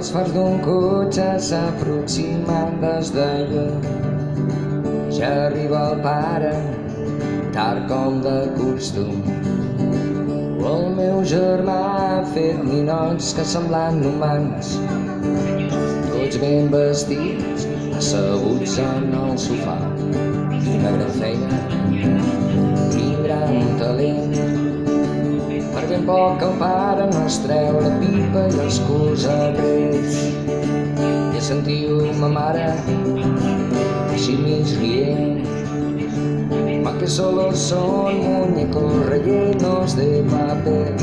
Els fars d'un cotxe s'aproximen des de lluny. Ja arriba el pare, tard com de costum. El meu germà ha fet ninots que semblant humans, tots ben vestits, asseguts en el sofà. Quina gran feina, quin gran talent. Per ben poc el pare no es treu la pipa i els colzarrets. Ja sentiu ma mare així mig rient, que solo son muñecos rellenos de papel.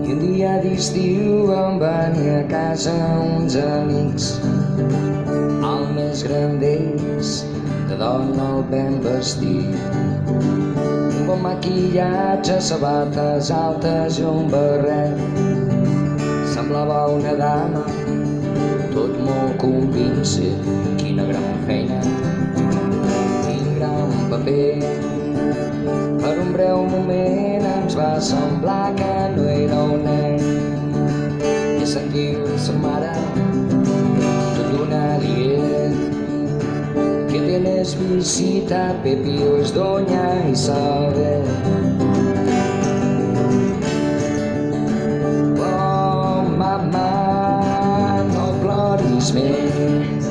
I un dia d'estiu em venia a casa uns amics, el més gran d'ells de dona el ben vestit, un bon maquillatge, sabates altes i un barret. Semblava una dama, tot molt convincent. Quina gran feina, per un breu moment ens va semblar que no era un nen. I sentiu sa mare tot d'una dient: que tienes visita, Pepio, és doña Isabel. Oh, mamà, no ploris més,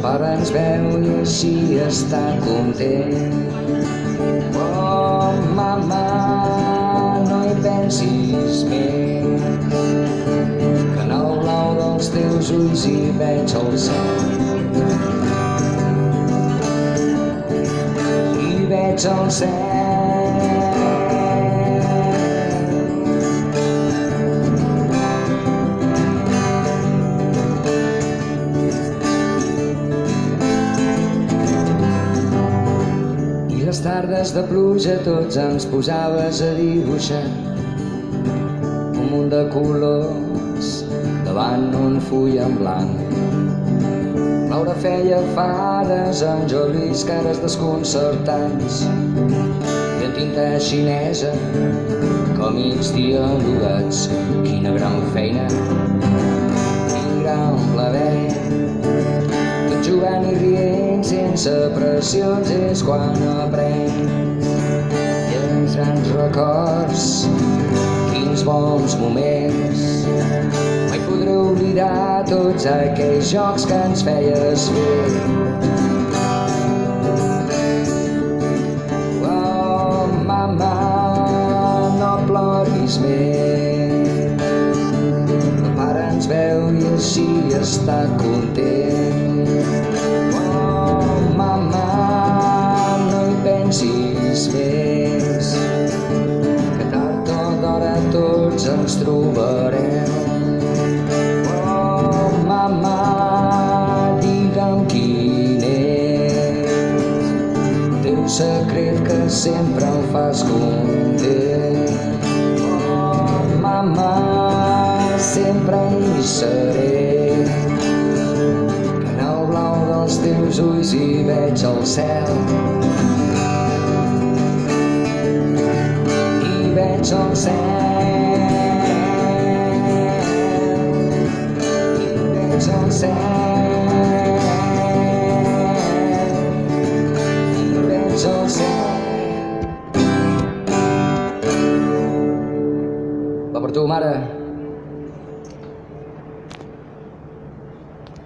pare ens veu i així està content. Oh, mamà, no hi pensis més, que en el blau dels teus ulls hi veig el cel. Hi veig el cel. Les tardes de pluja tots ens posaves a dibuixar un munt de colors davant un full en blanc. Laura feia fades amb Jorlis, cares desconcertants, i en tinta xinesa còmics dialogats. Quina gran feina, quin gran plaer, tot jugant i rient sense pressions és quan aprens. I els grans records, quins bons moments, mai podré oblidar tots aquells jocs que ens feies fer. Oh, mamà, no ploris més, el pare ens veu i així està content. Oh, mamà, no hi pensis més, que tard o d'hora tots ens trobarem. Oh, mamà, digue'm quin és el teu secret que sempre em fas content. Oh, mamà, sempre hi seré, que en el blau dels teus ulls hi veig el cel. Hi veig el cel, hi veig el cel, hi veig el cel. Va per tu, mare.